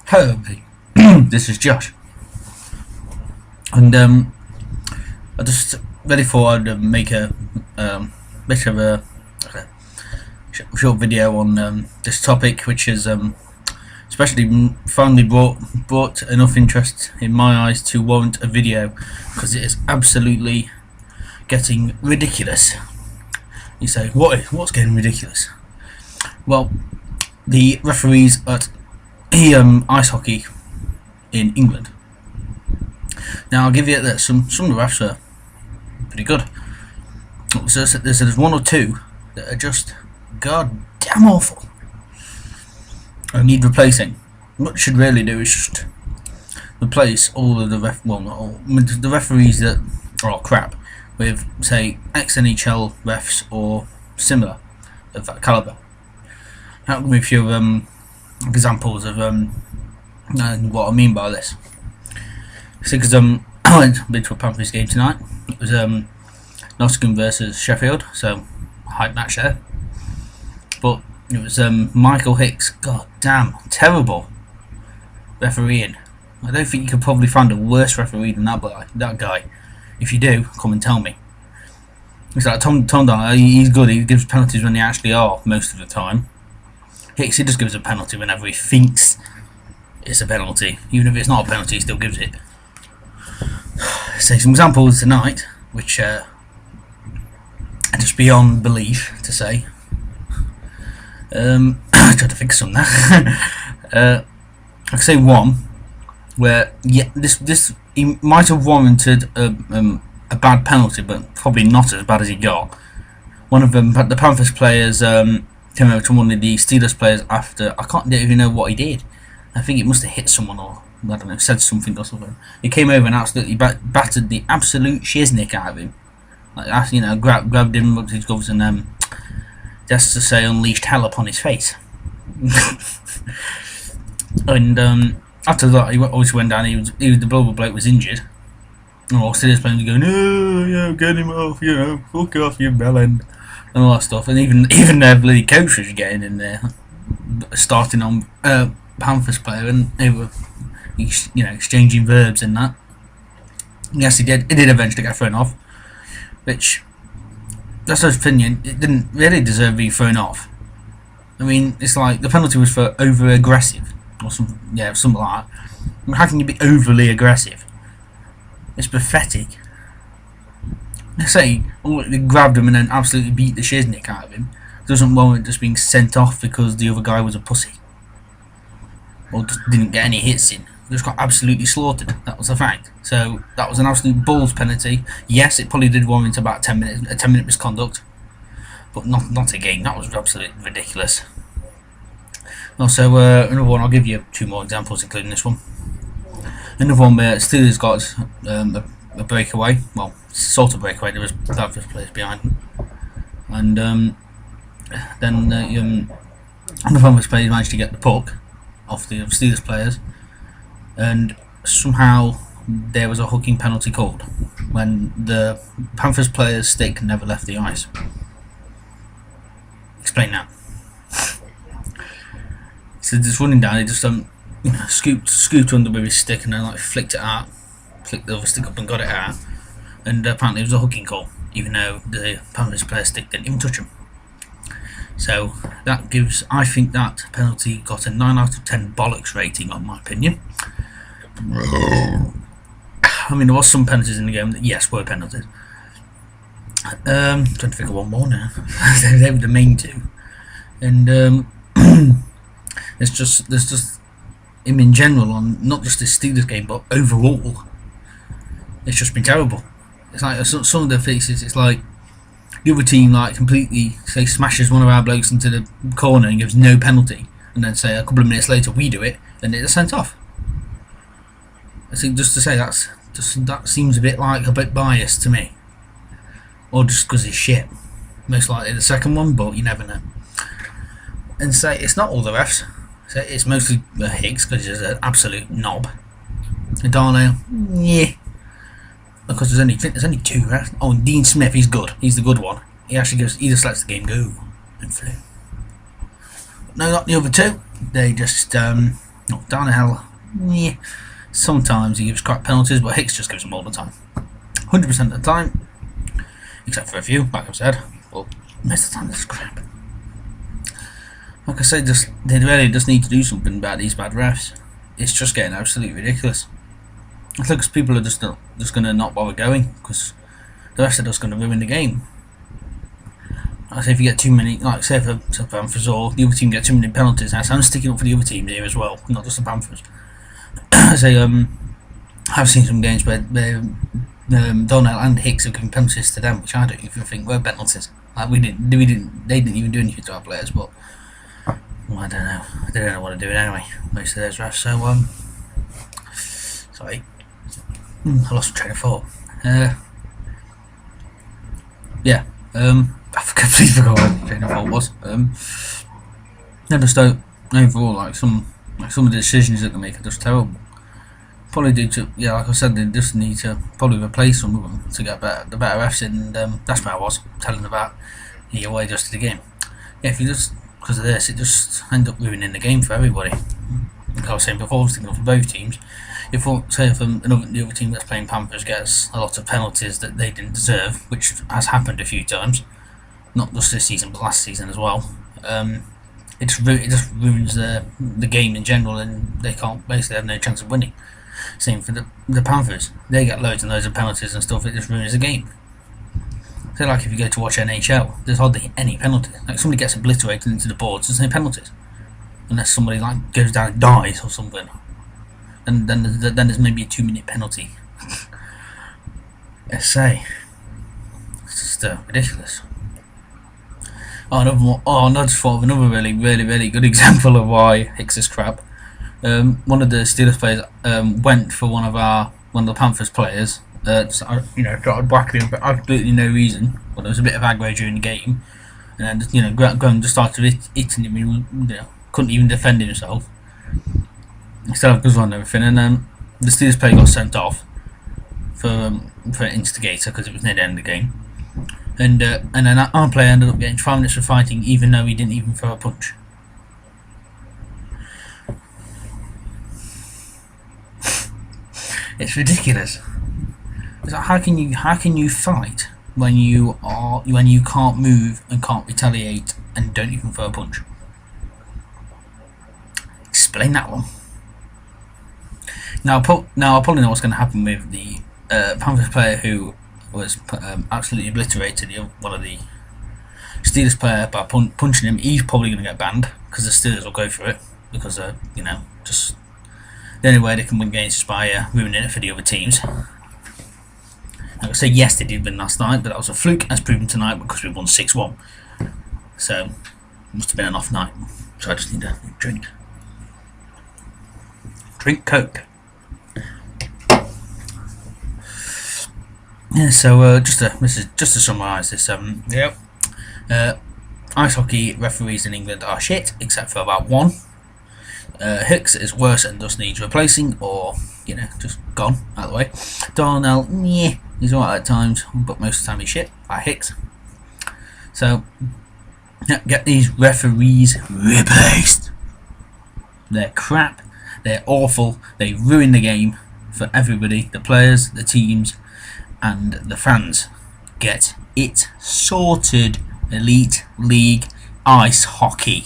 Hello, everybody. This is Josh, and I just really thought I'd make a bit of a short video on this topic, which is especially finally brought enough interest in my eyes to warrant a video, because it is absolutely getting ridiculous. You say, what's getting ridiculous? Well, the referees at ice hockey in England. Now I'll give you that some of the refs are pretty good. So there's one or two that are just goddamn awful and need replacing. What you should really do is just replace all of the the referees that are crap with, say, ex-NHL refs or similar of that caliber. I'll give you a few examples of what I mean by this. Because I went to a Panthers game tonight. It was Nottingham versus Sheffield, so hype match there. But it was Michael Hicks. God damn, terrible refereeing. I don't think you could probably find a worse referee than that guy. If you do, come and tell me. It's like Tom Donner. He's good. He gives penalties when they actually are most of the time. Hicks, he just gives a penalty whenever he thinks it's a penalty. Even if it's not a penalty, he still gives it. Say some examples tonight, which are just beyond belief to say. I tried to think of some now. I could say one where this he might have warranted a bad penalty, but probably not as bad as he got. One of them, the Panthers players, came over to one of the Steelers players after. I can't even know what he did. I think it must have hit someone, or I don't know, said something or something. He came over and absolutely battered the absolute shiznick out of him. Like, you know, grabbed him, rubbed his gloves, and just to say, unleashed hell upon his face. And after that, he always went down. The bloke was injured. And all Steelers players were going, "Oh, yeah, get him off, you know, fuck off, you bellend," and all that stuff. And even their bloody coach was getting in there, starting on Panthers player, and they were, you know, exchanging verbs and that. Yes, he did. It did eventually get thrown off, which, that's his opinion. It didn't really deserve to be thrown off. I mean, it's like the penalty was for over aggressive or something like that. I mean, how can you be overly aggressive? It's pathetic. They say they grabbed him and then absolutely beat the shiznick out of him. Doesn't warrant just being sent off because the other guy was a pussy or just didn't get any hits in. Just got absolutely slaughtered. That was the fact. So that was an absolute balls penalty. Yes, it probably did warrant about 10 minutes, a 10-minute misconduct, but not a game. That was absolutely ridiculous. Also, another one. I'll give you two more examples, including this one. Another one where Steelers got a breakaway. Well, sort of breakaway. There was Panthers players behind them, and then the Panthers players managed to get the puck off the Steelers players, and somehow there was a hooking penalty called when the Panthers player's stick never left the ice. Explain that. So just running down, he just scooped under with his stick and then like flicked it out, flicked the other stick up and got it out, and apparently it was a hooking call, even though the Panthers player's stick didn't even touch him. So that gives, I think that penalty got a 9 out of 10 bollocks rating, on my opinion. I mean, there was some penalties in the game that, yes, were penalties. Trying to think of one more now. They were the main two, and there's just him in general, on not just this Steelers game but overall. It's just been terrible. It's like some of the faces. It's like the other team like completely say smashes one of our blokes into the corner and gives no penalty, and then say a couple of minutes later we do it and it's sent off. I think just to say that seems a bit biased to me, or just because it's shit. Most likely the second one, but you never know. And say it's not all the refs. So it's mostly Higgs because he's an absolute knob. And Darnell, yeah. Because there's only two refs. Oh, and Dean Smith, he's good. He's the good one. He actually just lets the game go and flew. No, not the other two. They just No, Darnell, yeah. Sometimes he gives crap penalties, but Hicks just gives them all the time. 100% of the time, except for a few, like I've said. But most of the time, this is crap. Like I said, they really just need to do something about these bad refs. It's just getting absolutely ridiculous. I think people are just going to not bother going because the rest are just going to ruin the game. I say if you get too many, like say for Panthers or the other team get too many penalties, I'm sticking up for the other teams here as well, not just the Panthers. I say I've seen some games where Donnell and Hicks have given penalties to them, which I don't even think were penalties. Like they didn't even do anything to our players, but well, I don't know. They don't know what to do anyway. Most of those refs. So sorry, I lost my train of thought. Yeah. I completely forgot what the train of thought was. I just don't overall like some of the decisions that they make are just terrible. Probably due to like I said, they just need to probably replace some of them to get the better refs in. And that's where I was telling about the way just the game. Yeah, if you just because of this, it just end up ruining the game for everybody. Like I was saying before, I was thinking of both teams. If the other team that's playing Panthers gets a lot of penalties that they didn't deserve, which has happened a few times, not just this season but last season as well, it just ruins the game in general, and they can't basically have no chance of winning. Same for the Panthers, they get loads and loads of penalties and stuff. It just ruins the game. So like if you go to watch NHL, there's hardly any penalties. Like somebody gets obliterated into the boards, there's no penalties, unless somebody like goes down and dies or something. And then there's maybe a 2-minute penalty. Let's say it's just ridiculous. I just thought of another really good example of why Hicks is crap. One of the Steelers players went for one of the Panthers players. Started whacking him for absolutely no reason. But there was a bit of aggro during the game, and then Graham just started hitting him. He couldn't even defend himself. Instead of goes on and everything, and then the Steelers player got sent off for instigator because it was near the end of the game, and then our player ended up getting 5 minutes for fighting, even though he didn't even throw a punch. It's ridiculous. It's like, how can you fight when you can't move and can't retaliate and don't even throw a punch? Explain that one. Now I probably know what's going to happen with the Panthers player who was absolutely obliterated one of the Steelers player by punching him. He's probably going to get banned because the Steelers will go for it because just the only way they can win games is by ruining it for the other teams. I would say yes, they did win last night, but that was a fluke as proven tonight because we won 6-1. So it must have been an off night. So I just need a drink Coke. Yeah, so just to summarise this, ice hockey referees in England are shit, except for about one. Hicks is worse and just needs replacing, or just gone out of the way. Darnell, he's alright at times, but most of the time he's shit, like Hicks. So get these referees replaced. They're crap. They're awful. They ruin the game for everybody, the players, the teams, and the fans. Get it sorted. Elite League Ice Hockey.